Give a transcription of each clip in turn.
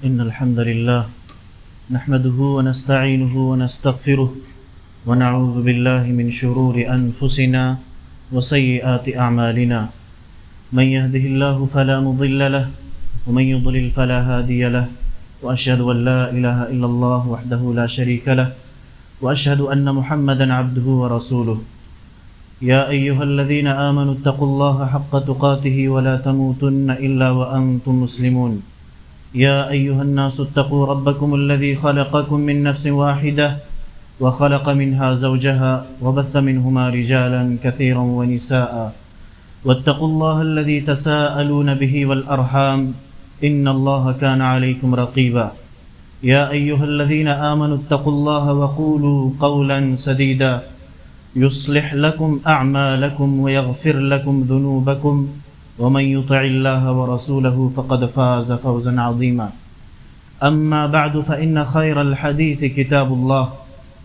إن الحمد لله نحمده ونستعينه ونستغفره ونعوذ بالله من شرور أنفسنا وسيئات أعمالنا من يهده الله فلا مضل له ومن يضلل فلا هادي له وأشهد أن لا إله إلا الله وحده لا شريك له وأشهد أن محمدا عبده ورسوله يا أيها الذين آمنوا اتقوا الله حق تقاته ولا تموتن إلا وأنتم مسلمون يا أيها الناس اتقوا ربكم الذي خلقكم من نفس واحدة وخلق منها زوجها وبث منهما رجالا كثيرا ونساء واتقوا الله الذي تساءلون به والأرحام إن الله كان عليكم رقيبا يا أيها الذين آمنوا اتقوا الله وقولوا قولا سديدا يصلح لكم أعمالكم ويغفر لكم ذنوبكم ومن يطع الله ورسوله فقد فاز فوزا عظيما أما بعد فإن خير الحديث كتاب الله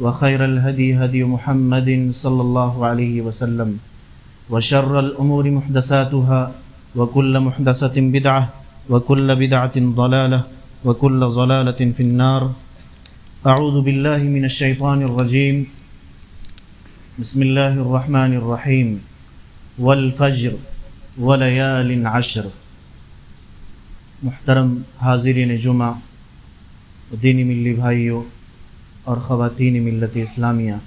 وخير الهدي هدي محمد صلى الله عليه وسلم وشر الأمور محدثاتها وكل محدثة بدعة وكل بدعة ضلالة وكل ضلالة في النار أعوذ بالله من الشيطان الرجيم بسم الله الرحمن الرحيم والفجر ولیال عشر. محترم حاضرین جمعہ، دینی ملی بھائیوں اور خواتین ملت اسلامیہ،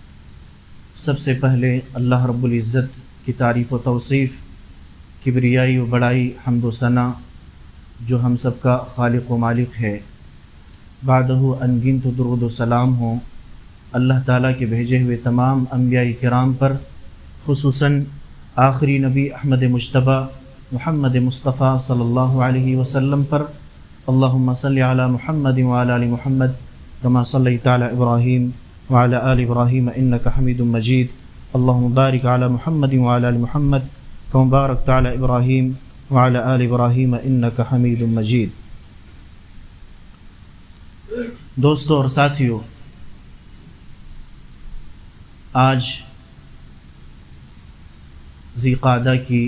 سب سے پہلے اللہ رب العزت کی تعریف و توصیف، کبریائی و بڑائی، حمد و ثنا جو ہم سب کا خالق و مالک ہے، بعدہ انگنت درود و سلام ہوں اللہ تعالیٰ کے بھیجے ہوئے تمام انبیاء کرام پر، خصوصاً آخری نبی احمد مجتبیٰ محمد مصطفیٰ صلی اللہ علیہ وسلم پر. اللہم صلی علی محمد وعلی آل محمد کما صلیت علی ابراہیم وعلی آل ابراہیم انک حمید مجید. اللہم بارک علی محمد وعلی آل محمد کما بارکت علی ابراہیم وعلی آل ابراہیم انک حمید مجید. دوستو اور ساتھیو، آج ذی قعدہ کی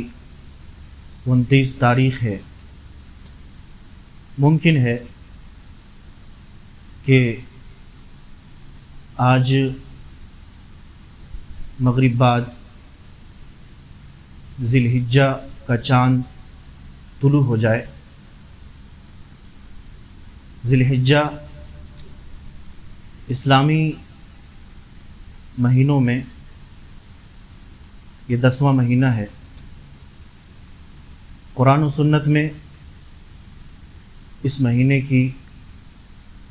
29 تاریخ ہے. ممکن ہے کہ آج مغرب بعد ذی الحجہ کا چاند طلوع ہو جائے. ذی الحجہ اسلامی مہینوں میں یہ 10واں مہینہ ہے. قرآن و سنت میں اس مہینے کی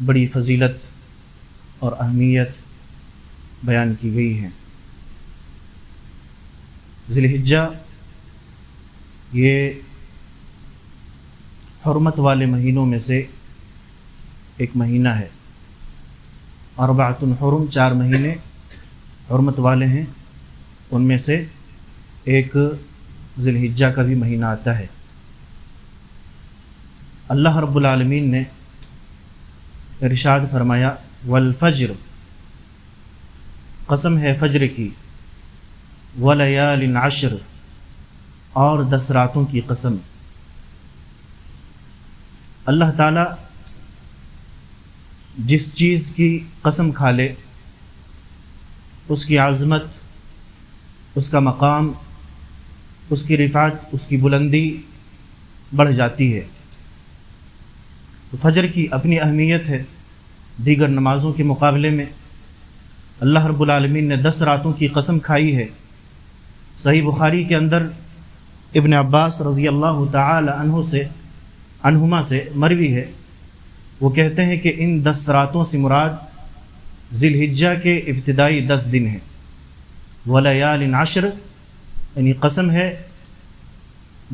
بڑی فضیلت اور اہمیت بیان کی گئی ہے. ذی الحجہ یہ حرمت والے مہینوں میں سے ایک مہینہ ہے. اربعۃ حرم، 4 مہینے حرمت والے ہیں، ان میں سے ایک ذی الحجہ کا بھی مہینہ آتا ہے. اللہ رب العالمین نے ارشاد فرمایا والفجر، قسم ہے فجر کی، ولیال عشر، اور 10 راتوں کی قسم. اللہ تعالیٰ جس چیز کی قسم کھا لے اس کی عظمت، اس کا مقام، اس کی رفعت، اس کی بلندی بڑھ جاتی ہے. تو فجر کی اپنی اہمیت ہے دیگر نمازوں کے مقابلے میں. اللہ رب العالمین نے 10 راتوں کی قسم کھائی ہے. صحیح بخاری کے اندر ابن عباس رضی اللہ تعالی عنہما سے مروی ہے، وہ کہتے ہیں کہ ان 10 راتوں سے مراد ذی الحجہ کے ابتدائی 10 دن ہیں. ولیال عشر یعنی قسم ہے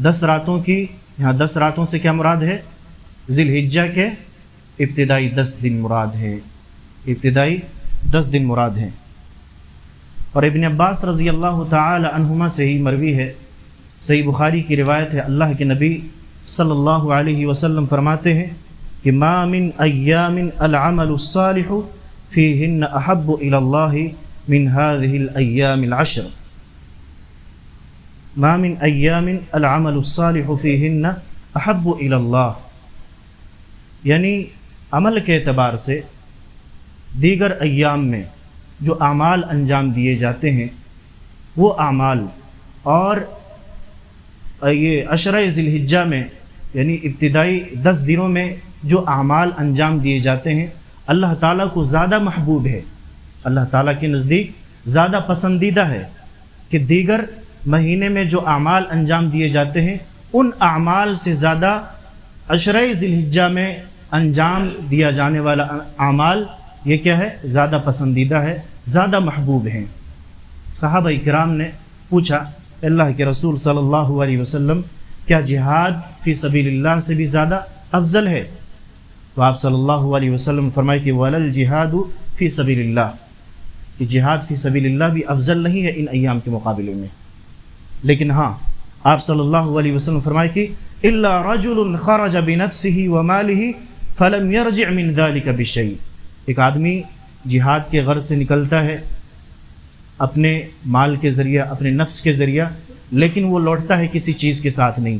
10 راتوں کی. یہاں 10 راتوں سے کیا مراد ہے؟ ذی الحجہ کے ابتدائی 10 دن مراد ہے. ابتدائی 10 دن مراد ہیں. اور ابن عباس رضی اللہ تعالی عنہما سے ہی مروی ہے، صحیح بخاری کی روایت ہے، اللہ کے نبی صلی اللہ علیہ وسلم فرماتے ہیں کہ ما من ایام العمل الصالح فیہن احب الی اللہ من هذه الأيام العشر. ما من ایام العمل الصالح فیہن احب الی اللہ، یعنی عمل کے اعتبار سے دیگر ایام میں جو اعمال انجام دیے جاتے ہیں وہ اعمال، اور یہ عشرہ ذی الحجہ میں یعنی ابتدائی 10 دنوں میں جو اعمال انجام دیے جاتے ہیں اللہ تعالیٰ کو زیادہ محبوب ہے، اللہ تعالیٰ کے نزدیک زیادہ پسندیدہ ہے کہ دیگر مہینے میں جو اعمال انجام دیے جاتے ہیں ان اعمال سے زیادہ عشرہ ذی الحجہ میں انجام دیا جانے والا اعمال یہ کیا ہے؟ زیادہ پسندیدہ ہے، زیادہ محبوب ہیں۔ صحابہ کرام نے پوچھا اللہ کے رسول صلی اللہ علیہ وسلم کیا جہاد فی سبیل اللہ سے بھی زیادہ افضل ہے؟ تو آپ صلی اللہ علیہ وسلم فرمائے کہ وَلَا الْجِهَادُ فی سبیل اللہ، کہ جہاد فی سبیل اللہ بھی افضل نہیں ہے ان ایام کے مقابلے میں، لیکن ہاں آپ صلی اللہ علیہ وسلم فرمائے کہ إِلَّا رَجُلٌ خَرَجَ بِنَفْسِهِ وَمَالِهِ فَلَمْ يَرْجِعْ مِنْ ذَلِكَ بِشَيْءٍ، ایک آدمی جہاد کے غرض سے نکلتا ہے اپنے مال کے ذریعہ، اپنے نفس کے ذریعہ، لیکن وہ لوٹتا ہے کسی چیز کے ساتھ نہیں،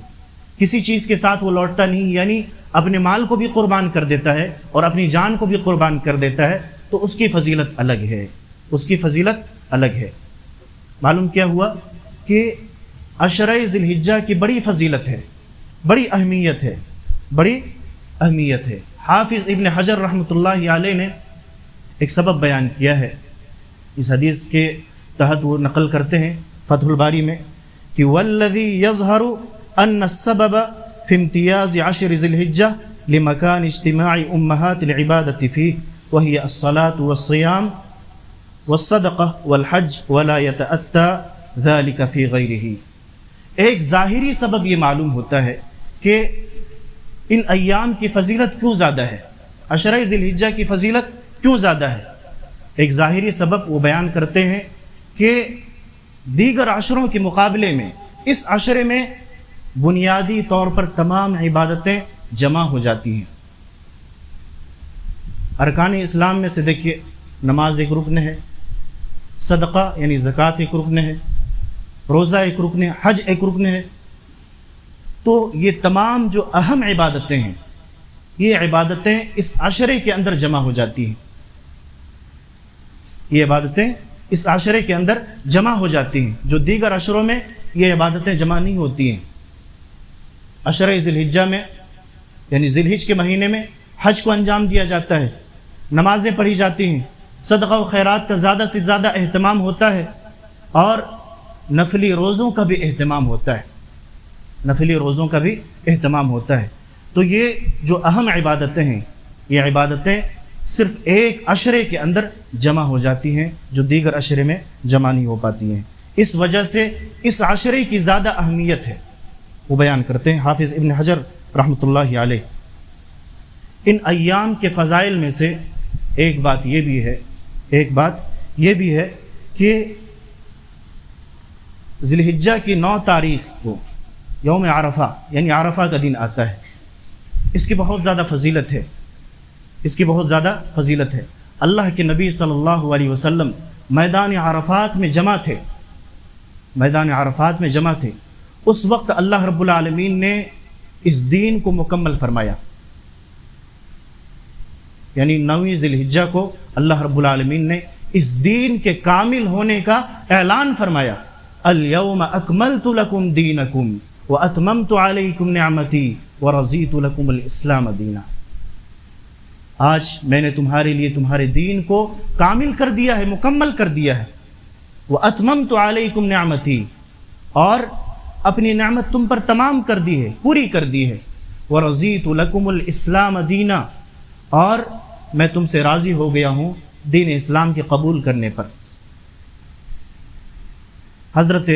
کسی چیز کے ساتھ وہ لوٹتا نہیں، یعنی اپنے مال کو بھی قربان کر دیتا ہے اور اپنی جان کو بھی قربان کر دیتا ہے، تو اس کی فضیلت الگ ہے، اس کی فضیلت الگ ہے۔ معلوم کیا ہوا کہ عشرہ ذی الحجہ کی بڑی فضیلت ہے، بڑی اہمیت ہے، بڑی اہمیت ہے۔ حافظ ابن حجر رحمۃ اللہ علیہ نے ایک سبب بیان کیا ہے، اس حدیث کے تحت وہ نقل کرتے ہیں فتح الباری میں کہ والذی یظہر ان السبب فی امتیاز عشر ذی الحجہ لمکان اجتماع امہات العبادۃ فیہ وہی الصلاۃ والصیام والصدقہ والحج ولا یتأتی ذلک فی غیرہ۔ ایک ظاہری سبب یہ معلوم ہوتا ہے کہ ان ایام کی فضیلت کیوں زیادہ ہے، عشرہ ذی الحجہ کی فضیلت کیوں زیادہ ہے۔ ایک ظاہری سبب وہ بیان کرتے ہیں کہ دیگر عشروں کے مقابلے میں اس عشرے میں بنیادی طور پر تمام عبادتیں جمع ہو جاتی ہیں۔ ارکان اسلام میں سے دیکھیے نماز ایک رکن ہے، صدقہ یعنی زکوٰۃ ایک رکن ہے، روزہ ایک رکن ہے، حج ایک رکن ہے۔ تو یہ تمام جو اہم عبادتیں ہیں یہ عبادتیں اس عشرے کے اندر جمع ہو جاتی ہیں، یہ عبادتیں اس عشرے کے اندر جمع ہو جاتی ہیں، جو دیگر عشروں میں یہ عبادتیں جمع نہیں ہوتی ہیں۔ عشرہ ذی الحجہ میں یعنی ذی الحج کے مہینے میں حج کو انجام دیا جاتا ہے، نمازیں پڑھی جاتی ہیں، صدقہ و خیرات کا زیادہ سے زیادہ اہتمام ہوتا ہے، اور نفلی روزوں کا بھی اہتمام ہوتا ہے، نفلی روزوں کا بھی اہتمام ہوتا ہے۔ تو یہ جو اہم عبادتیں ہیں یہ عبادتیں صرف ایک عشرے کے اندر جمع ہو جاتی ہیں، جو دیگر عشرے میں جمع نہیں ہو پاتی ہیں۔ اس وجہ سے اس عشرے کی زیادہ اہمیت ہے، وہ بیان کرتے ہیں حافظ ابن حجر رحمۃ اللہ علیہ۔ ان ایام کے فضائل میں سے ایک بات یہ بھی ہے کہ ذی الحجہ کی 9 تاریخ کو یوم عرفہ یعنی عرفہ کا دن آتا ہے، اس کی بہت زیادہ فضیلت ہے، اس کی بہت زیادہ فضیلت ہے۔ اللہ کے نبی صلی اللہ علیہ وسلم میدان عرفات میں جمع تھے، میدان عرفات میں جمع تھے، اس وقت اللہ رب العالمین نے اس دین کو مکمل فرمایا، یعنی 9 ذی الحجہ کو اللہ رب العالمین نے اس دین کے کامل ہونے کا اعلان فرمایا۔ الیوم اکملت لکم دینکم واتممت علیکم نعمتی ورضیت لکم الاسلام دینا۔ آج میں نے تمہارے لیے تمہارے دین کو کامل کر دیا ہے، مکمل کر دیا ہے۔ واتممت علیکم نعمتی، اور اپنی نعمت تم پر تمام کر دی ہے، پوری کر دی ہے۔ ورضیت لکم الاسلام دینا، اور میں تم سے راضی ہو گیا ہوں دین اسلام کے قبول کرنے پر۔ حضرت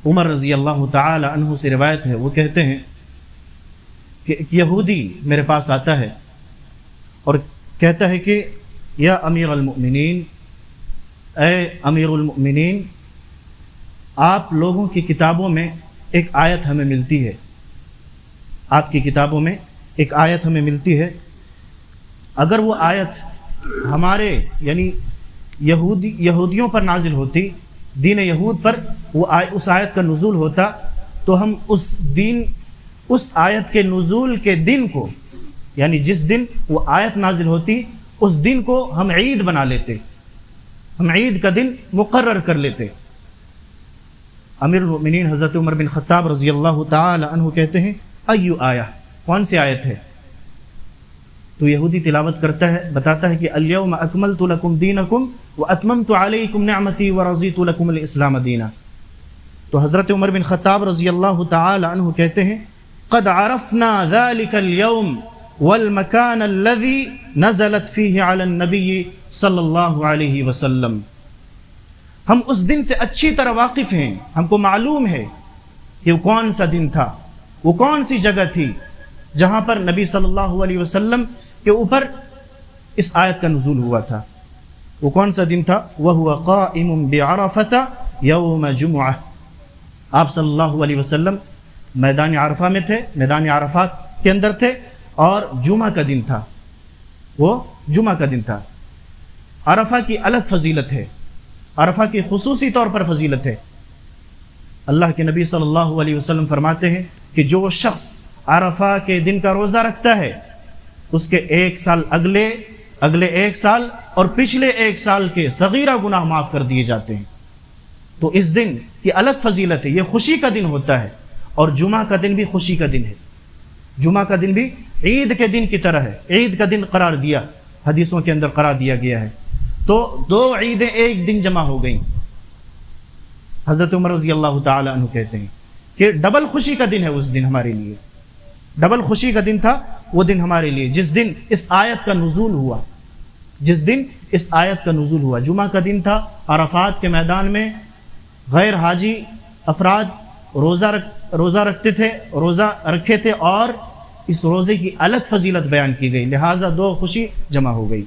عمر رضی اللہ تعالی عنہ سے روایت ہے، وہ کہتے ہیں کہ ایک یہودی میرے پاس آتا ہے اور کہتا ہے کہ یا امیر المؤمنین، اے امیر المؤمنین، آپ لوگوں کی کتابوں میں ایک آیت ہمیں ملتی ہے، آپ کی کتابوں میں ایک آیت ہمیں ملتی ہے، اگر وہ آیت ہمارے یعنی یہودیوں پر نازل ہوتی، دین یہود پر وہ اس آیت کا نزول ہوتا، تو ہم اس آیت کے نزول کے دن کو یعنی جس دن وہ آیت نازل ہوتی اس دن کو ہم عید بنا لیتے، ہم عید کا دن مقرر کر لیتے۔ امیر المؤمنین حضرت عمر بن خطاب رضی اللہ تعالی عنہ کہتے ہیں ایو آیہ، کون سی آیت ہے؟ تو یہودی تلاوت کرتا ہے، بتاتا ہے کہ الیوم اکملت لکم دینکم واتممت علیکم نعمتی ورضیت لکم الاسلام دینا۔ تو حضرت عمر بن خطاب رضی اللہ تعالی عنہ کہتے ہیں قد عرفنا ذلك اليوم والمكان الذي نزلت فيه على النبي صلی اللہ علیہ وسلم، ہم اس دن سے اچھی طرح واقف ہیں، ہم کو معلوم ہے کہ وہ کون سا دن تھا، وہ کون سی جگہ تھی جہاں پر نبی صلی اللہ علیہ وسلم کے اوپر اس آیت کا نزول ہوا تھا۔ وہ کون سا دن تھا؟ وَهُوَ قَائِمٌ بِعَرَفَةَ يَوْمَ جُمْعَةٍ، آپ صلی اللہ علیہ وسلم میدان عرفہ میں تھے، میدان عرفات کے اندر تھے، اور جمعہ کا دن تھا، وہ جمعہ کا دن تھا۔ عرفہ کی الگ فضیلت ہے، عرفہ کی خصوصی طور پر فضیلت ہے۔ اللہ کے نبی صلی اللہ علیہ وسلم فرماتے ہیں کہ جو شخص عرفہ کے دن کا روزہ رکھتا ہے اس کے ایک سال اگلے ایک سال اور پچھلے ایک سال کے صغیرہ گناہ معاف کر دیے جاتے ہیں۔ تو اس دن کی الگ فضیلت ہے، یہ خوشی کا دن ہوتا ہے، اور جمعہ کا دن بھی خوشی کا دن ہے، جمعہ کا دن بھی عید کے دن کی طرح ہے، عید کا دن قرار دیا، حدیثوں کے اندر قرار دیا گیا ہے۔ تو دو عیدیں ایک دن جمع ہو گئیں۔ حضرت عمر رضی اللہ تعالی عنہ کہتے ہیں کہ ڈبل خوشی کا دن ہے اس دن ہمارے لیے، ڈبل خوشی کا دن تھا وہ دن ہمارے لیے، جس دن اس آیت کا نزول ہوا، جس دن اس آیت کا نزول ہوا۔ جمعہ کا دن تھا، عرفات کے میدان میں غیر حاجی افراد روزہ رکھتے تھے، روزہ رکھے تھے، اور اس روزے کی الگ فضیلت بیان کی گئی، لہٰذا دو خوشی جمع ہو گئی۔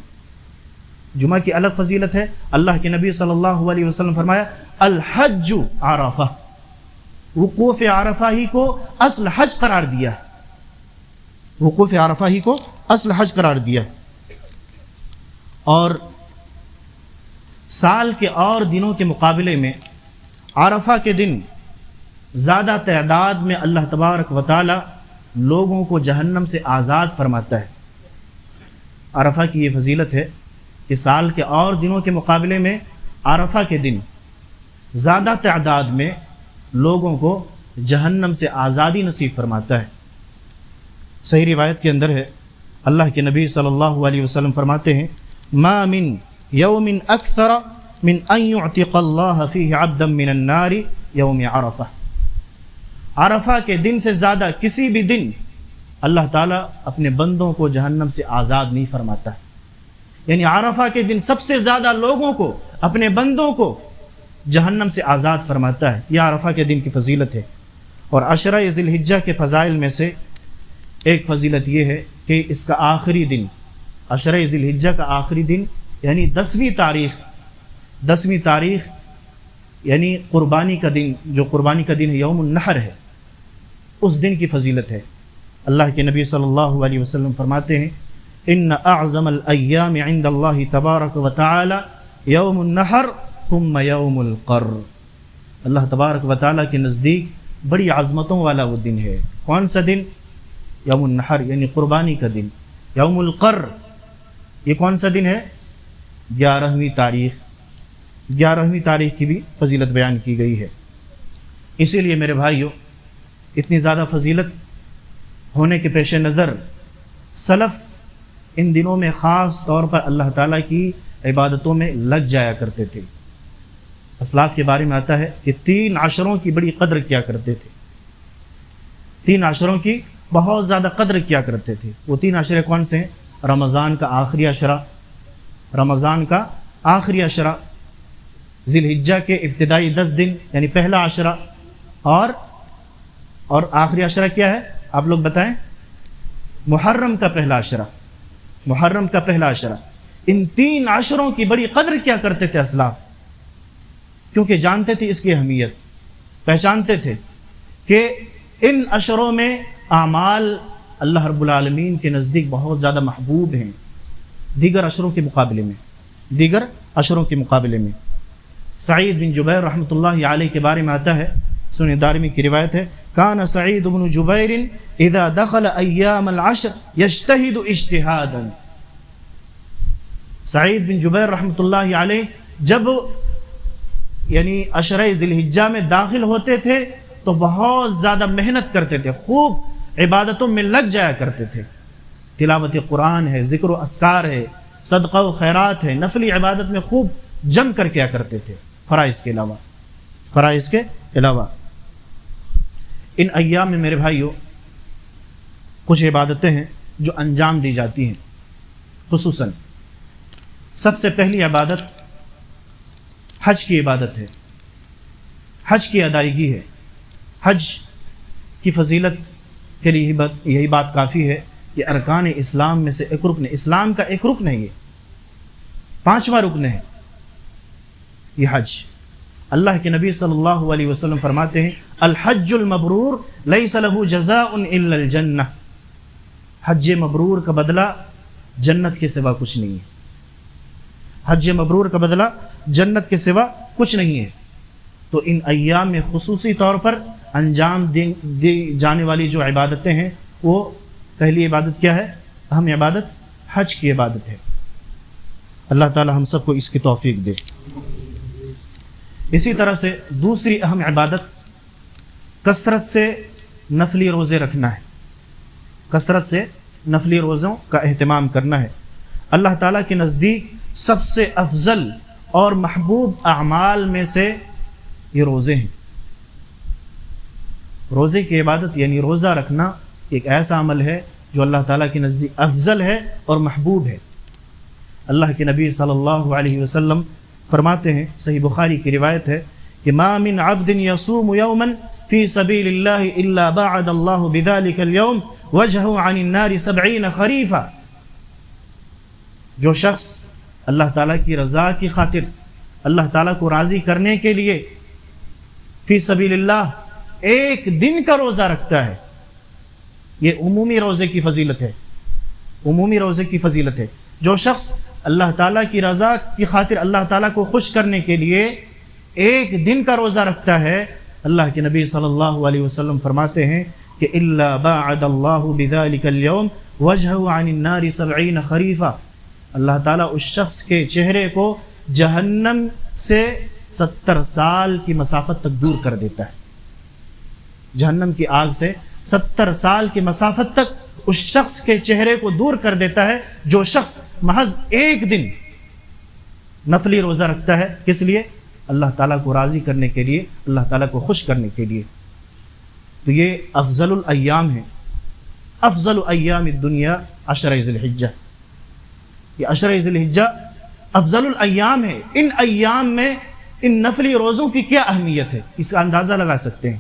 جمعہ کی الگ فضیلت ہے، اللہ کے نبی صلی اللہ علیہ وسلم فرمایا الحج عرفہ، وقوف عرفہ ہی کو اصل حج قرار دیا، وقوف عرفہ ہی کو اصل حج قرار دیا۔ اور سال کے اور دنوں کے مقابلے میں عرفہ کے دن زیادہ تعداد میں اللہ تبارک و تعالی لوگوں کو جہنم سے آزاد فرماتا ہے۔ عرفہ کی یہ فضیلت ہے کہ سال کے اور دنوں کے مقابلے میں عرفہ کے دن زیادہ تعداد میں لوگوں کو جہنم سے آزادی نصیب فرماتا ہے۔ صحیح روایت کے اندر ہے، اللہ کے نبی صلی اللہ علیہ وسلم فرماتے ہیں ما من یوم اکثر من ان یعتق اللہ فیہ عبدا من النار یوم عرفہ، عرفہ کے دن سے زیادہ کسی بھی دن اللہ تعالیٰ اپنے بندوں کو جہنم سے آزاد نہیں فرماتا ہے۔ یعنی عرفہ کے دن سب سے زیادہ لوگوں کو، اپنے بندوں کو جہنم سے آزاد فرماتا ہے، یہ عرفہ کے دن کی فضیلت ہے۔ اور عشرہ ذی الحجہ کے فضائل میں سے ایک فضیلت یہ ہے کہ اس کا آخری دن، عشرہ ذی الحجہ کا آخری دن یعنی 10ویں تاریخ یعنی قربانی کا دن، جو قربانی کا دن ہے یوم النحر ہے، اس دن کی فضیلت ہے۔ اللہ کے نبی صلی اللہ علیہ وسلم فرماتے ہیں ان اعظم الایام عند اللہ تبارک و تعالی یوم النحر ثم یوم القر، اللہ تبارک و تعالی کے نزدیک بڑی عظمتوں والا وہ دن ہے۔ کون سا دن؟ یوم النحر یعنی قربانی کا دن۔ یوم القر یہ کون سا دن ہے؟ 11ویں تاریخ کی بھی فضیلت بیان کی گئی ہے۔ اسی لیے میرے بھائیوں، اتنی زیادہ فضیلت ہونے کے پیش نظر سلف ان دنوں میں خاص طور پر اللہ تعالیٰ کی عبادتوں میں لگ جایا کرتے تھے۔ اسلاف کے بارے میں آتا ہے کہ 3 عشروں کی بڑی قدر کیا کرتے تھے، 3 عشروں کی بہت زیادہ قدر کیا کرتے تھے۔ وہ 3 عشرے کون سے ہیں؟ رمضان کا آخری عشرہ، رمضان کا آخری عشرہ، ذی الحجہ کے ابتدائی 10 دن یعنی پہلا عشرہ، اور آخری عشرہ کیا ہے آپ لوگ بتائیں؟ محرم کا پہلا عشرہ، محرم کا پہلا عشرہ۔ ان 3 عشروں کی بڑی قدر کیا کرتے تھے اسلاف، کیونکہ جانتے تھے اس کی اہمیت، پہچانتے تھے کہ ان عشروں میں اعمال اللہ رب العالمین کے نزدیک بہت زیادہ محبوب ہیں دیگر عشروں کے مقابلے میں۔ سعید بن جبیر رحمۃ اللہ علیہ کے بارے میں آتا ہے، سنن دارمی کی روایت ہے کان سعید بن جبیر اذا دخل ایام العشر یجتہد اجتہادا. سعید بن جبیر رحمۃ اللہ علیہ جب یعنی عشرہ ذی الحجہ میں داخل ہوتے تھے تو بہت زیادہ محنت کرتے تھے، خوب عبادتوں میں لگ جایا کرتے تھے. تلاوت قرآن ہے، ذکر و اذکار ہے، صدقہ و خیرات ہے، نفلی عبادت میں خوب جم کر کیا کرتے تھے فرائض کے علاوہ. ان ایام میں میرے بھائیوں کچھ عبادتیں ہیں جو انجام دی جاتی ہیں. خصوصاً سب سے پہلی عبادت حج کی عبادت ہے، حج کی ادائیگی ہے. حج کی فضیلت کے لیے یہی بات کافی ہے کہ ارکان اسلام میں سے ایک رکن، اسلام کا ایک رکن ہے، یہ 5واں رکن ہے یہ حج. اللہ کے نبی صلی اللہ علیہ وسلم فرماتے ہیں الحج المبرور لیس له جزاء الا الجنہ. حج مبرور کا بدلہ جنت کے سوا کچھ نہیں ہے. حج مبرور کا بدلہ جنت کے سوا کچھ نہیں ہے. تو ان ایام میں خصوصی طور پر انجام دی جانے والی جو عبادتیں ہیں وہ پہلی عبادت کیا ہے؟ اہم عبادت حج کی عبادت ہے. اللہ تعالی ہم سب کو اس کی توفیق دے. اسی طرح سے دوسری اہم عبادت کثرت سے نفلی روزے رکھنا ہے. کثرت سے نفلی روزوں کا اہتمام کرنا ہے. اللہ تعالیٰ کے نزدیک سب سے افضل اور محبوب اعمال میں سے یہ روزے ہیں. روزے کی عبادت یعنی روزہ رکھنا ایک ایسا عمل ہے جو اللہ تعالیٰ کے نزدیک افضل ہے اور محبوب ہے. اللہ کے نبی صلی اللہ علیہ وسلم فرماتے ہیں، صحیح بخاری کی روایت ہے کہ ما من عبد یصوم یوما فی سبیل اللہ الا باعد اللہ بذلک اليوم وجہہ عن النار 70 خریفا. جو شخص اللہ تعالیٰ کی رضا کی خاطر، اللہ تعالیٰ کو راضی کرنے کے لیے فی سبیل اللہ ایک دن کا روزہ رکھتا ہے، یہ عمومی روزے کی فضیلت ہے. عمومی روزے کی فضیلت ہے. جو شخص اللہ تعالیٰ کی رضا کی خاطر اللہ تعالیٰ کو خوش کرنے کے لیے ایک دن کا روزہ رکھتا ہے، اللہ کے نبی صلی اللہ علیہ وسلم فرماتے ہیں کہ الا باعد اللہ بذلک اليوم وجہہ عن النار 70 خریفا. اللہ تعالیٰ اس شخص کے چہرے کو جہنم سے 70 سال کی مسافت تک دور کر دیتا ہے. جہنم کی آگ سے 70 سال کی مسافت تک اس شخص کے چہرے کو دور کر دیتا ہے جو شخص محض ایک دن نفلی روزہ رکھتا ہے. کس لیے؟ اللہ تعالیٰ کو راضی کرنے کے لیے، اللہ تعالیٰ کو خوش کرنے کے لیے. تو یہ افضل الایام ہے. افضل ایام الدنیا عشرہ ذی الحجہ. یہ عشرہ ذی الحجہ افضل الایام ہے. ان ایام میں ان نفلی روزوں کی کیا اہمیت ہے اس کا اندازہ لگا سکتے ہیں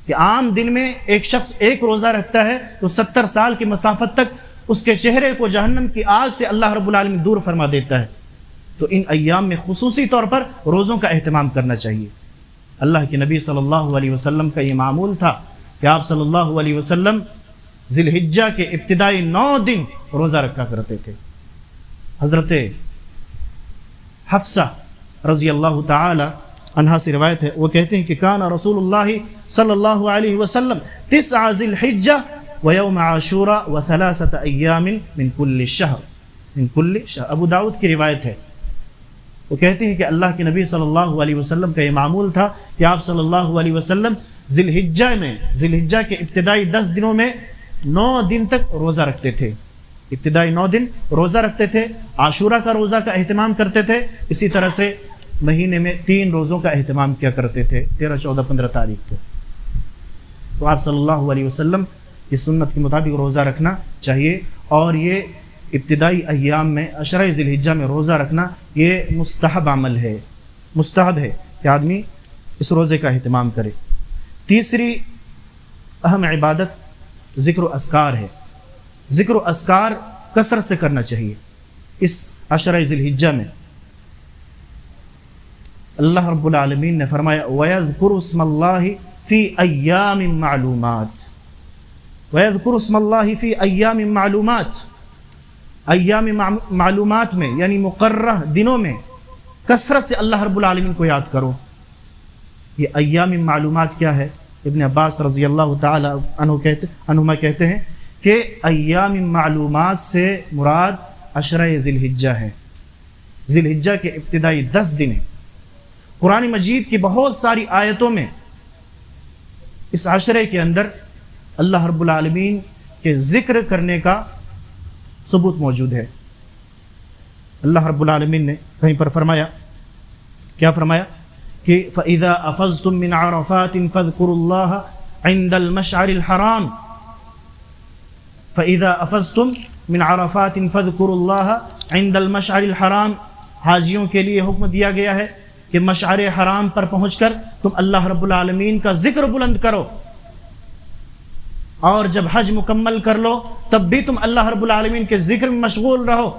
کہ عام دن میں ایک شخص ایک روزہ رکھتا ہے تو 70 سال کی مسافت تک اس کے چہرے کو جہنم کی آگ سے اللہ رب العالمین دور فرما دیتا ہے. تو ان ایام میں خصوصی طور پر روزوں کا اہتمام کرنا چاہیے. اللہ کے نبی صلی اللہ علیہ وسلم کا یہ معمول تھا کہ آپ صلی اللہ علیہ وسلم ذی الحجہ کے ابتدائی 9 دن روزہ رکھا کرتے تھے. حضرت حفصہ رضی اللہ تعالی عنہا سے روایت ہے، وہ کہتے ہیں کہ کان رسول اللہ صلی اللہ علیہ وسلم 9 ذی الحجہ ویوم عاشوراء و3 ایام من کل شہر. ابو داؤد کی روایت ہے. وہ کہتے ہیں کہ اللہ کے نبی صلی اللہ علیہ وسلم کا یہ معمول تھا کہ آپ صلی اللہ علیہ وسلم ذی الحجہ کے ابتدائی 10 دنوں میں 9 دن تک روزہ رکھتے تھے. ابتدائی 9 دن روزہ رکھتے تھے. عاشورہ کا روزہ کا اہتمام کرتے تھے. اسی طرح سے مہینے میں 3 روزوں کا اہتمام کیا کرتے تھے، 13، 14، 15 تاریخ کو. تو آپ صلی اللہ علیہ وسلم کی سنت کے مطابق روزہ رکھنا چاہیے. اور یہ ابتدائی ایام میں عشرہ ذی الحجہ میں روزہ رکھنا یہ مستحب عمل ہے. مستحب ہے کہ آدمی اس روزے کا اہتمام کرے. تیسری اہم عبادت ذکر و اذکار ہے. ذکر و اذکار کثرت سے کرنا چاہیے اس عشرہ ذی الحجہ میں. اللہ رب العالمین نے فرمایا وَيَذْكُرُ اسْمَ اللَّهِ فِي أَيَّامٍ مَعْلُومَاتٍ. وَيَذْكُرُ اسْمَ اللَّهِ فِي أَيَّامٍ مَعْلُومَاتٍ. ایام معلومات میں یعنی مقررہ دنوں میں کثرت سے اللہ رب العالمین کو یاد کرو. یہ ایام معلومات کیا ہے؟ ابن عباس رضی اللہ تعالی عنہما کہتے ہیں کہ ایام معلومات سے مراد عشرہ ذی الحجہ ہے، ذی الحجہ کے ابتدائی 10 دن ہیں۔ قرآن مجید کی بہت ساری آیتوں میں اس عشرے کے اندر اللہ رب العالمین کے ذکر کرنے کا ثبوت موجود ہے۔ اللہ رب العالمین نے کہیں پر فرمایا، کیا فرمایا کہ فَإِذَا أَفَضْتُم مِّنْ عَرَفَاتٍ فَاذْكُرُوا اللَّهَ عِندَ الْمَشْعَرِ الْحَرَامِ فَإِذَا أَفَضْتُم مِّنْ عَرَفَاتٍ فَاذْكُرُوا اللَّهَ عِندَ الْمَشْعَرِ الْحَرَامِ، حاجیوں کے لیے حکم دیا گیا ہے کہ مشعر حرام پر پہنچ کر تم اللہ رب العالمین کا ذکر بلند کرو، اور جب حج مکمل کر لو تب بھی تم اللہ رب العالمین کے ذکر میں مشغول رہو۔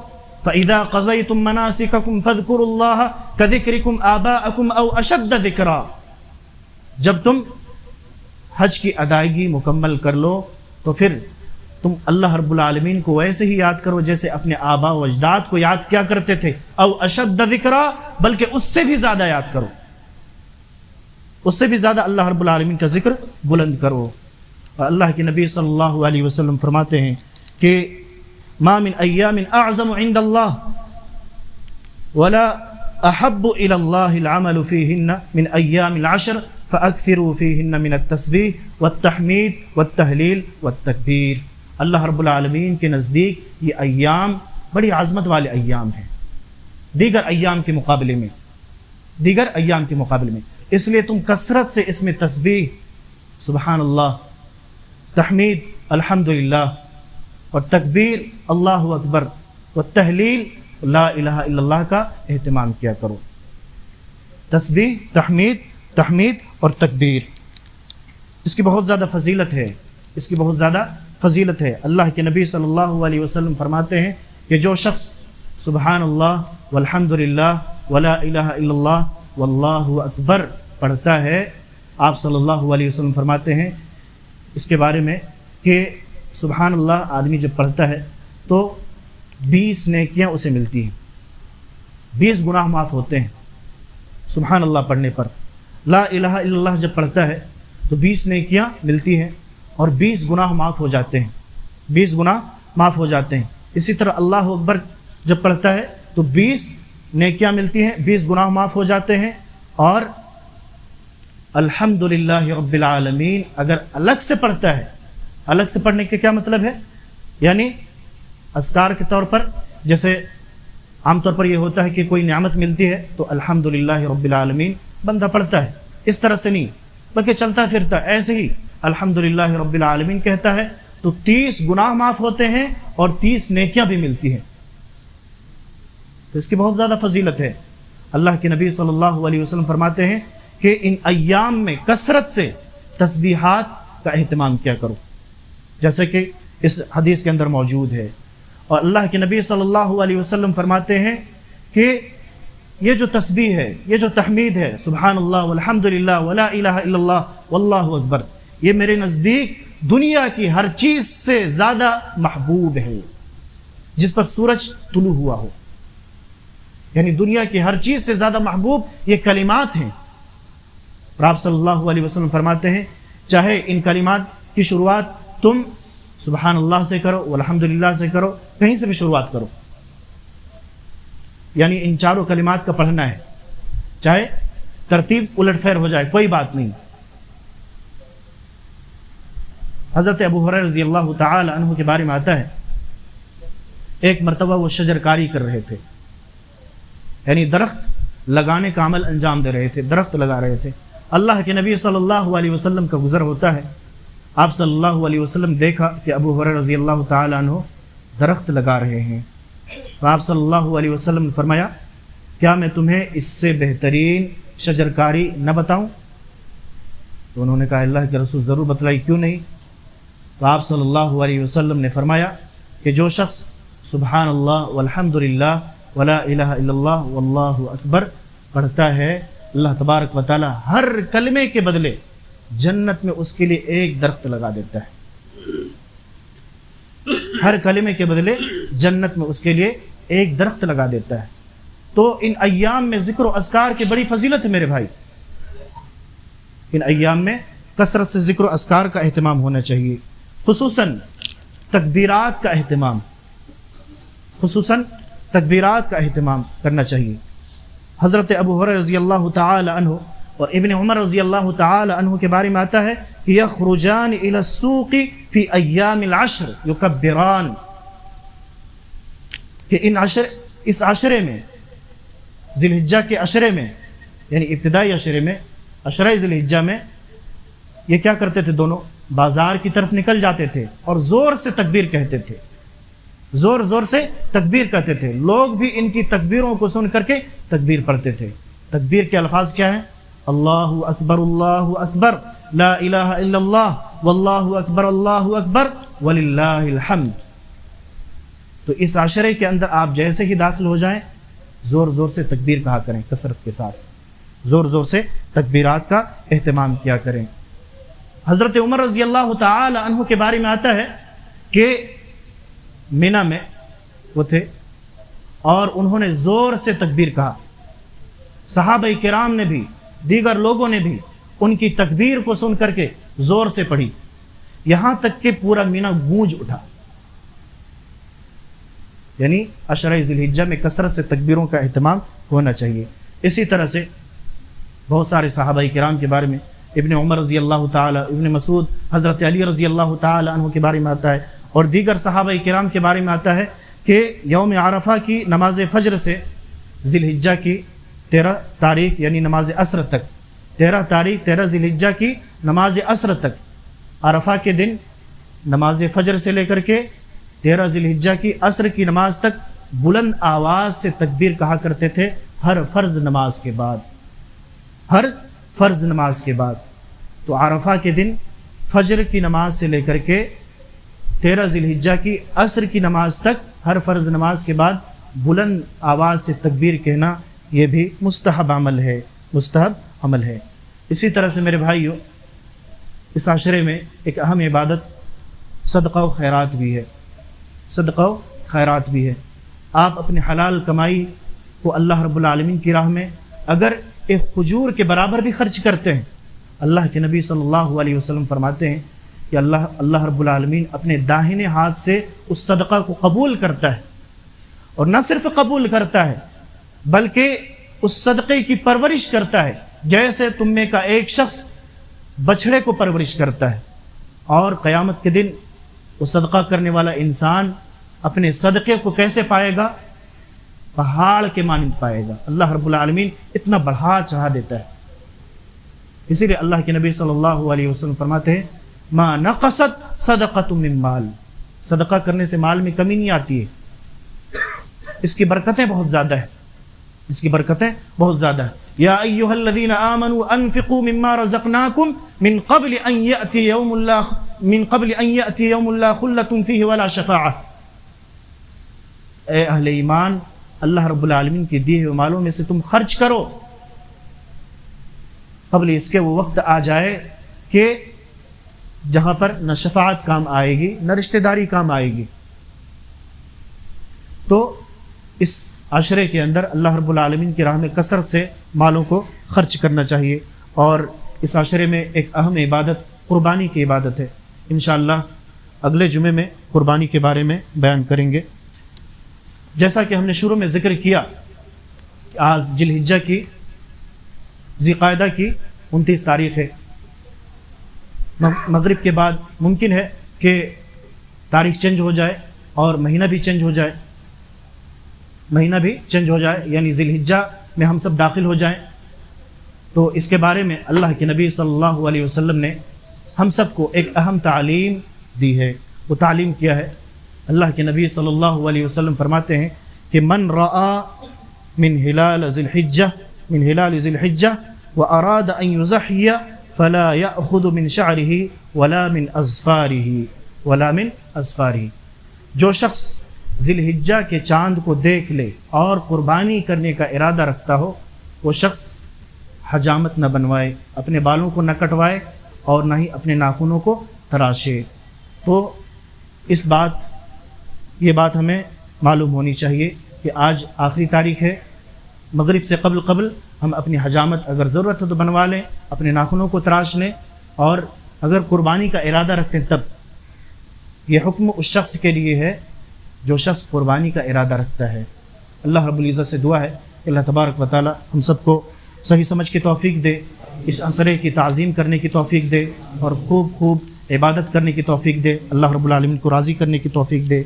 فَإِذَا قَضَيْتُم مَّنَاسِكَكُمْ فَاذْكُرُوا اللَّهَ كَذِكْرِكُمْ آبَاءَكُمْ أَوْ أَشَدَّ ذِكْرًا، جب تم حج کی ادائیگی مکمل کر لو تو پھر تم اللہ رب العالمین کو ویسے ہی یاد کرو جیسے اپنے آبا و اجداد کو یاد کیا کرتے تھے، او اشد ذکرا، بلکہ اس سے بھی زیادہ یاد کرو، اس سے بھی زیادہ اللہ رب العالمین کا ذکر بلند کرو۔ اور اللہ کے نبی صلی اللہ علیہ وسلم فرماتے ہیں کہ ما من ایام اعظم عند اللہ ولا احب الى اللہ العمل فیہن من ایام العشر فاکثروا فیہن من التسبیح والتحمید والتہلیل والتکبیر۔ اللہ رب العالمین کے نزدیک یہ ایام بڑی عظمت والے ایام ہیں دیگر ایام کے مقابلے میں، اس لیے تم کثرت سے اس میں تسبیح سبحان اللہ، تحمید الحمدللہ، اور تکبیر اللہ اکبر، والتہلیل لا الہ الا اللہ کا اہتمام کیا کرو۔ تسبیح، تحمید اور تکبیر، اس کی بہت زیادہ فضیلت ہے، اللہ کے نبی صلی اللہ علیہ وسلم فرماتے ہیں کہ جو شخص سبحان اللہ والحمدللہ ولا الہ الا اللہ واللہ اکبر پڑھتا ہے، آپ صلی اللہ علیہ وسلم فرماتے ہیں اس کے بارے میں کہ سبحان اللہ آدمی جب پڑھتا ہے تو 20 نیکیاں اسے ملتی ہیں، 20 گناہ معاف ہوتے ہیں سبحان اللہ پڑھنے پر۔ لا الہ الا اللہ جب پڑھتا ہے تو 20 نیکیاں ملتی ہیں اور 20 گناہ معاف ہو جاتے ہیں، اسی طرح اللہ اکبر جب پڑھتا ہے تو 20 نیکیاں ملتی ہیں، 20 گناہ معاف ہو جاتے ہیں، اور الحمدللہ رب العالمین اگر الگ سے پڑھتا ہے، الگ سے پڑھنے کے کیا مطلب ہے، یعنی اذکار کے طور پر، جیسے عام طور پر یہ ہوتا ہے کہ کوئی نعمت ملتی ہے تو الحمدللہ رب العالمین بندہ پڑھتا ہے، اس طرح سے نہیں بلکہ چلتا پھرتا ایسے ہی الحمدللہ رب العالمین کہتا ہے تو 30 گناہ معاف ہوتے ہیں اور 30 نیکیاں بھی ملتی ہیں، تو اس کی بہت زیادہ فضیلت ہے۔ اللہ کے نبی صلی اللہ علیہ وسلم فرماتے ہیں کہ ان ایام میں کثرت سے تسبیحات کا اہتمام کیا کرو، جیسے کہ اس حدیث کے اندر موجود ہے۔ اور اللہ کے نبی صلی اللہ علیہ وسلم فرماتے ہیں کہ یہ جو تسبیح ہے، یہ جو تحمید ہے، سبحان اللہ والحمدللہ ولا الہ الا اللہ واللہ اکبر، یہ میرے نزدیک دنیا کی ہر چیز سے زیادہ محبوب ہے جس پر سورج طلوع ہوا ہو، یعنی دنیا کی ہر چیز سے زیادہ محبوب یہ کلمات ہیں۔ اور آپ صلی اللہ علیہ وسلم فرماتے ہیں چاہے ان کلمات کی شروعات تم سبحان اللہ سے کرو، والحمدللہ سے کرو، کہیں سے بھی شروعات کرو، یعنی ان چاروں کلمات کا پڑھنا ہے، چاہے ترتیب الٹ پھیر ہو جائے کوئی بات نہیں۔ حضرت ابو ہریرہ رضی اللہ تعالی عنہ کے بارے میں آتا ہے ایک مرتبہ وہ شجر کاری کر رہے تھے، یعنی درخت لگانے کا عمل انجام دے رہے تھے، درخت لگا رہے تھے۔ اللہ کے نبی صلی اللہ علیہ وسلم کا گزر ہوتا ہے، آپ صلی اللہ علیہ وسلم دیکھا کہ ابو ہریرہ رضی اللہ تعالی عنہ درخت لگا رہے ہیں، تو آپ صلی اللہ علیہ وسلم نے فرمایا کیا میں تمہیں اس سے بہترین شجر کاری نہ بتاؤں؟ تو انہوں نے کہا اللہ کے رسول ضرور بتلائی، کیوں نہیں؟ تو آپ صلی اللہ علیہ وسلم نے فرمایا کہ جو شخص سبحان اللہ والحمدللہ ولا الہ الا اللہ واللہ اکبر پڑھتا ہے، اللہ تبارک و تعالی ہر کلمے کے بدلے جنت میں اس کے لیے ایک درخت لگا دیتا ہے، ہر کلمے کے بدلے جنت میں اس کے لیے ایک درخت لگا دیتا ہے۔ تو ان ایام میں ذکر و اذکار کی بڑی فضیلت ہے میرے بھائی، ان ایام میں کثرت سے ذکر و اذکار کا اہتمام ہونا چاہیے، خصوصاً تکبیرات کا اہتمام کرنا چاہیے۔ حضرت ابو ہریرہ رضی اللہ تعالی عنہ اور ابن عمر رضی اللہ تعالی عنہ کے بارے میں آتا ہے کہ یخرجان الی السوق فی ایام العشر یکبران، کہ اس عشرے میں، ذی الحجہ کے عشرے میں، یعنی ابتدائی عشرے میں، عشرہ ذی الحجہ میں، یہ کیا کرتے تھے؟ دونوں بازار کی طرف نکل جاتے تھے اور زور سے تکبیر کہتے تھے، زور سے تکبیر کہتے تھے۔ لوگ بھی ان کی تکبیروں کو سن کر کے تکبیر پڑھتے تھے۔ تکبیر کے الفاظ کیا ہیں؟ اللہ اکبر لا الہ الا اللہ واللہ اکبر وللہ الحمد۔ تو اس عشرے کے اندر آپ جیسے ہی داخل ہو جائیں، زور سے تکبیر کہا کریں، کثرت کے ساتھ زور سے تکبیرات کا اہتمام کیا کریں۔ حضرت عمر رضی اللہ تعالی عنہ کے بارے میں آتا ہے کہ مینا میں وہ تھے اور انہوں نے زور سے تکبیر کہا، صحابہ کرام نے بھی، دیگر لوگوں نے بھی ان کی تکبیر کو سن کر کے زور سے پڑھی، یہاں تک کہ پورا مینا گونج اٹھا۔ یعنی عشرہ ذی الحجہ میں کثرت سے تکبیروں کا اہتمام ہونا چاہیے۔ اسی طرح سے بہت سارے صحابہ کرام کے بارے میں ابن عمر رضی اللہ تعالی، ابن مسعود، حضرت علی رضی اللہ تعالی عنہ کے بارے میں آتا ہے اور دیگر صحابہ کرام کے بارے میں آتا ہے کہ یوم عرفہ کی نماز فجر سے ذی الحجہ کی 13 تاریخ یعنی نماز عصر تک، 13 ذی الحجہ کی نماز عصر تک، عرفہ کے دن نماز فجر سے لے کر کے 13 ذی الحجہ کی عصر کی نماز تک بلند آواز سے تکبیر کہا کرتے تھے، ہر فرض نماز کے بعد۔ تو عرفہ کے دن فجر کی نماز سے لے کر کے 13 ذی الحجہ کی عصر کی نماز تک ہر فرض نماز کے بعد بلند آواز سے تکبیر کہنا، یہ بھی مستحب عمل ہے۔ اسی طرح سے میرے بھائیو، اس عشرے میں ایک اہم عبادت صدقہ و خیرات بھی ہے۔ آپ اپنے حلال کمائی کو اللہ رب العالمین کی راہ میں اگر ایک کھجور کے برابر بھی خرچ کرتے ہیں، اللہ کے نبی صلی اللہ علیہ وسلم فرماتے ہیں کہ اللہ رب العالمین اپنے داہنے ہاتھ سے اس صدقہ کو قبول کرتا ہے، اور نہ صرف قبول کرتا ہے بلکہ اس صدقے کی پرورش کرتا ہے، جیسے تم میں کا ایک شخص بچھڑے کو پرورش کرتا ہے۔ اور قیامت کے دن وہ صدقہ کرنے والا انسان اپنے صدقے کو کیسے پائے گا؟ پہاڑ کے مانند پائے گا۔ اللہ رب العالمین اتنا بڑھا چڑھا دیتا ہے۔ اسی لیے اللہ کے نبی صلی اللہ علیہ وسلم فرماتے ہیں ما نقصت صدقۃ من مال، صدقہ کرنے سے مال میں کمی نہیں آتی ہے، اس کی برکتیں بہت زیادہ ہیں۔ یا ایھا الذین آمنوا انفقوا مما رزقناکم من قبل ان یأتی یوم لا خلۃ فیہ ولا شفاعہ۔ اے اہل ایمان، اللہ رب العالمین کے دیے ہوئے مالوں میں سے تم خرچ کرو قبل اس کے وہ وقت آ جائے کہ جہاں پر نہ شفاعت کام آئے گی نہ رشتہ داری کام آئے گی۔ تو اس عشرے کے اندر اللہ رب العالمین کی راہ میں کثرت سے مالوں کو خرچ کرنا چاہیے۔ اور اس عشرے میں ایک اہم عبادت قربانی کی عبادت ہے۔ انشاءاللہ اگلے جمعے میں قربانی کے بارے میں بیان کریں گے۔ جیسا کہ ہم نے شروع میں ذکر کیا کہ آج ذی الحجہ کی ذی قعدہ کی 29 تاریخ ہے۔ مغرب کے بعد ممکن ہے کہ تاریخ چینج ہو جائے اور مہینہ بھی چینج ہو جائے، یعنی ذی الحجہ میں ہم سب داخل ہو جائیں۔ تو اس کے بارے میں اللہ کے نبی صلی اللہ علیہ وسلم نے ہم سب کو ایک اہم تعلیم دی ہے۔ وہ تعلیم کیا ہے؟ اللہ کے نبی صلی اللہ علیہ وسلم فرماتے ہیں کہ من رآ من ہلال ذی الحجہ واراد ان یضحی فلا یأخذ من شعرہ ولا من اظفارہ۔ جو شخص ذی الحجہ کے چاند کو دیکھ لے اور قربانی کرنے کا ارادہ رکھتا ہو، وہ شخص حجامت نہ بنوائے، اپنے بالوں کو نہ کٹوائے اور نہ ہی اپنے ناخنوں کو تراشے۔ تو یہ بات ہمیں معلوم ہونی چاہیے کہ آج آخری تاریخ ہے، مغرب سے قبل ہم اپنی حجامت اگر ضرورت ہے تو بنوا لیں، اپنے ناخنوں کو تراش لیں، اور اگر قربانی کا ارادہ رکھتے ہیں تب. یہ حکم اس شخص کے لیے ہے جو شخص قربانی کا ارادہ رکھتا ہے. اللہ رب العزت سے دعا ہے کہ اللہ تبارک و تعالی ہم سب کو صحیح سمجھ کی توفیق دے، اس عشرے کی تعظیم کرنے کی توفیق دے اور خوب عبادت کرنے کی توفیق دے. اللہ رب العالمین کو راضی کرنے کی توفیق دے.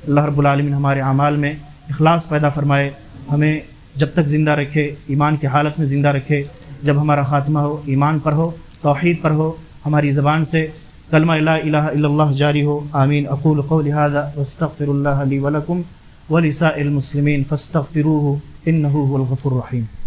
اللہ رب العالمین ہمارے اعمال میں اخلاص پیدا فرمائے، ہمیں جب تک زندہ رکھے ایمان کی حالت میں زندہ رکھے، جب ہمارا خاتمہ ہو ایمان پر ہو، توحید پر ہو، ہماری زبان سے کلمہ لا الہ الا اللہ جاری ہو. آمین. اقول قولی ھذا واستغفر اللہ لی ولکم ولسائر المسلمین فاستغفروہ انہ هو الغفور الرحیم.